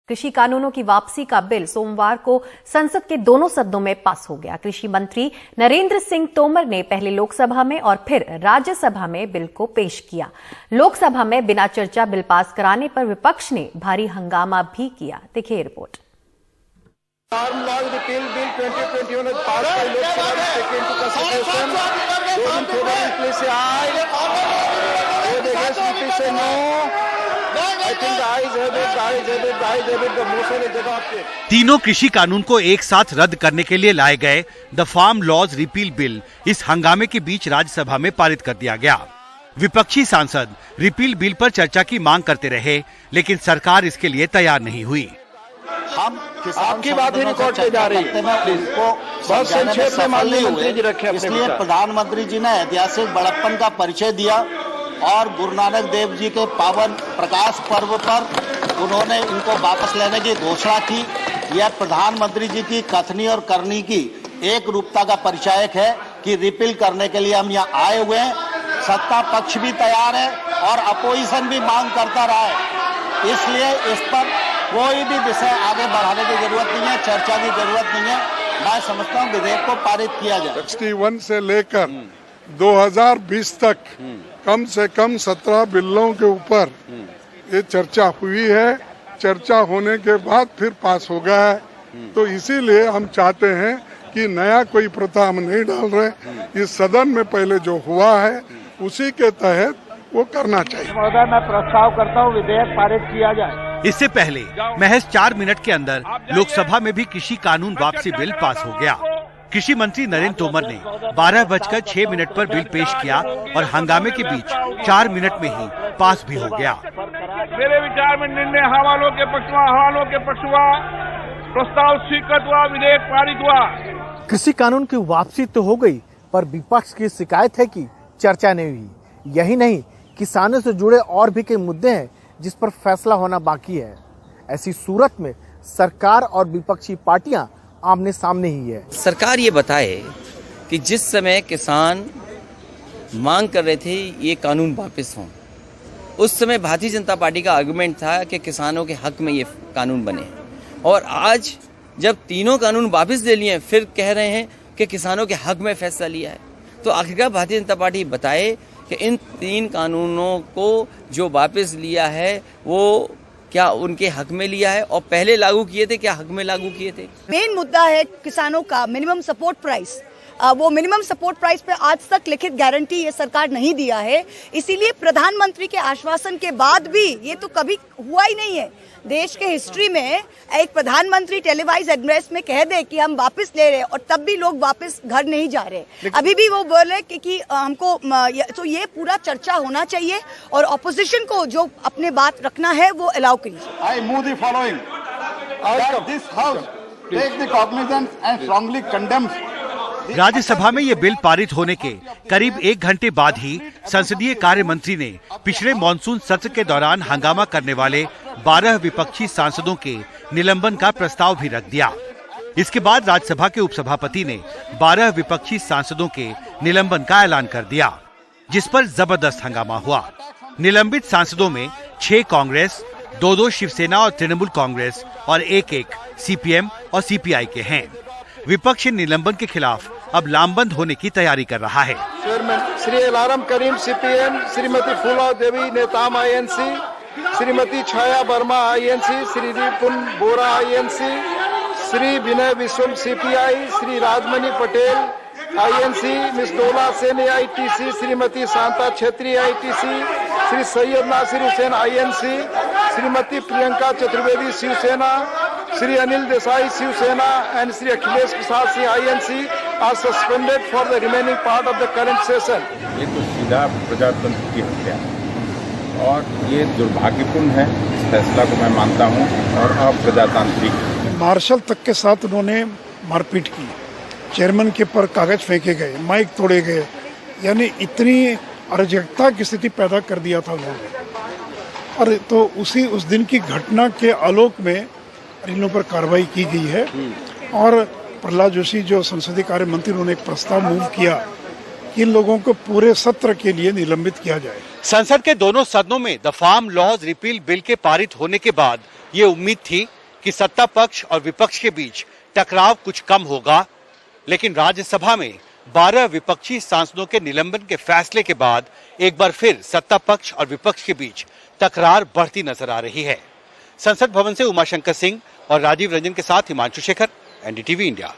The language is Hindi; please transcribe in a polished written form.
कृषि कानूनों की वापसी का बिल सोमवार को संसद के दोनों सदनों में पास हो गया। कृषि मंत्री नरेंद्र सिंह तोमर ने पहले लोकसभा में और फिर राज्यसभा में बिल को पेश किया। लोकसभा में बिना चर्चा बिल पास कराने पर विपक्ष ने भारी हंगामा भी किया। देखिए report. Farm law repeal bill 2021 pass by Lok Sabha में taken into consideration. Those in favor please say aye. Those against please say no. I think the ayes have it, the ayes have it, the ayes have it. The motion is adopted. तीनों कृषि कानून को एक साथ रद्द करने के लिए लाए गए the farm laws repeal bill इस हंगामे के बीच राज्यसभा में पारित कर दिया गया। विपक्षी सांसद रिपील बिल पर चर्चा की मांग करते रहे, लेकिन सरकार इसके लिए तैयार नहीं हुई। हम आपकी बात ही रिकॉर्ड पे जा रही है, बहुत संक्षेप में माननीय मंत्री जी रखे अपने इसलिए प्रधानमंत्री जी ने ऐतिहासिक बड़प्पन का परिचय दिया और गुरु नानक देव जी के पावन प्रकाश पर्व पर उन्होंने इनको वापस लेने की घोषणा की। यह प्रधानमंत्री जी की कथनी और करनी की एक रूपता का परिचायक है कि रिपील करने के लिए हम यहाँ आए हुए हैं। सत्ता पक्ष भी तैयार है और अपोजिशन भी मांग करता रहा है, इसलिए इस पर कोई भी विषय आगे बढ़ाने की जरूरत नहीं है, चर्चा की जरूरत नहीं है। मैं समझता हूँ विधेयक को पारित किया जाए। 61 से लेकर 2020 तक कम से कम 17 बिलों के ऊपर ये चर्चा हुई है। चर्चा होने के बाद फिर पास हो गया है, तो इसीलिए हम चाहते हैं कि नया कोई प्रथा हम नहीं डाल रहे। इस सदन में पहले जो हुआ है उसी के तहत वो करना चाहिए। महोदय, मैं प्रस्ताव करता हूँ विधेयक पारित किया जाए। इससे पहले महज 4 मिनट के अंदर लोकसभा में भी कृषि कानून वापसी बिल पास हो गया। कृषि मंत्री नरेंद्र तोमर ने 12:06 पर बिल पेश किया और हंगामे के बीच 4 मिनट में ही पास भी हो गया। मेरे विचार में निर्णय हवालों के पक्ष हुआ, प्रस्ताव स्वीकृत हुआ, विधेयक पारित हुआ। कृषि कानून की वापसी तो हो गई, पर विपक्ष की शिकायत है कि चर्चा नहीं हुई। यही नहीं, किसानों से जुड़े और भी कई मुद्दे हैं जिस पर फैसला होना बाकी है। ऐसी सूरत में सरकार और विपक्षी पार्टियां आमने सामने ही है। सरकार ये बताए कि जिस समय किसान मांग कर रहे थे ये कानून वापस हों, उस समय भारतीय जनता पार्टी का आर्गुमेंट था कि किसानों के हक में ये कानून बने, और आज जब तीनों कानून वापस ले लिए फिर कह रहे हैं कि किसानों के हक में फैसला लिया है। तो आखिरकार भारतीय जनता पार्टी बताए कि इन 3 कानूनों को जो वापस लिया है वो क्या उनके हक में लिया है और पहले लागू किए थे, क्या हक में लागू किए थे। मेन मुद्दा है किसानों का मिनिमम सपोर्ट प्राइस। वो मिनिमम सपोर्ट प्राइस पे आज तक लिखित गारंटी ये सरकार नहीं दिया है। इसीलिए प्रधानमंत्री के आश्वासन के बाद भी ये तो कभी हुआ ही नहीं है देश के हिस्ट्री में। एक प्रधानमंत्री टेलीवाइज एड्रेस में कह दे कि हम वापस ले रहे, और तब भी लोग वापस घर नहीं जा रहे। अभी भी वो बोले कि हमको तो ये पूरा चर्चा होना चाहिए और ऑपोजिशन को जो अपने बात रखना है वो अलाउ कीजिए। I move the following. That this house take the cognizance and strongly condemns. Rajya Sabha में ये बिल पारित होने के करीब 1 घंटे बाद ही संसदीय कार्य मंत्री ने पिछले मॉनसून सत्र के दौरान हंगामा करने वाले 12 विपक्षी सांसदों के निलंबन का प्रस्ताव भी रख दिया। इसके बाद राज्यसभा के उपसभापति ने 12 विपक्षी सांसदों के निलंबन का ऐलान कर दिया, जिस पर जबरदस्त हंगामा हुआ। निलंबित सांसदों में 6 कांग्रेस, 2 शिवसेना और तृणमूल कांग्रेस और 1 सीपीएम और सीपीआई के हैं। विपक्ष निलंबन के खिलाफ अब लामबंद होने की तैयारी कर रहा है। Chairman Shri Elamaram Kareem CPM, Shrimati Phulo Devi Netam INC, Shrimati Chhaya Verma INC, Shri Ripun Bora INC, Shri Binoy Viswam CPI, Shri Rajmani Patel INC, miss Dola Sen ITC, Shrimati Shanta Chhetri ITC, Shri Syed Nasir Hussain INC, Shrimati Priyanka Chaturvedi Shiv Sena, Shri Anil Desai Shiv Sena and Shri Akhilesh Prasad Singh INC are suspended for the remaining part of the current session. ये तो सीधा प्रजातंत्र की हत्या और ये दुर्भाग्यपूर्ण है। इस फैसला को मैं मानता हूँ और अप्रजातांत्रिक। मार्शल तक के साथ उन्होंने मारपीट की, चेयरमैन के पर कागज फेंके गए, माइक तोड़े गए, यानी इतनी अराजकता की स्थिति पैदा कर दिया था उन्होंने। और तो उस दिन की घटना के आलोक में इन पर कार्रवाई की गई है। और प्रहलाद जोशी जो संसदीय कार्य मंत्री, उन्होंने एक प्रस्ताव मूव किया कि इन लोगों को पूरे सत्र के लिए निलंबित किया जाए। संसद के दोनों सदनों में the farm laws repeal bill के पारित होने के बाद ये उम्मीद थी कि सत्ता पक्ष और विपक्ष के बीच टकराव कुछ कम होगा, लेकिन राज्यसभा में 12 विपक्षी सांसदों के निलंबन के फैसले के बाद एक बार फिर सत्ता पक्ष और विपक्ष के बीच तकरार बढ़ती नजर आ रही है। संसद भवन से उमाशंकर सिंह और राजीव रंजन के साथ हिमांशु शेखर, एनडीटीवी इंडिया।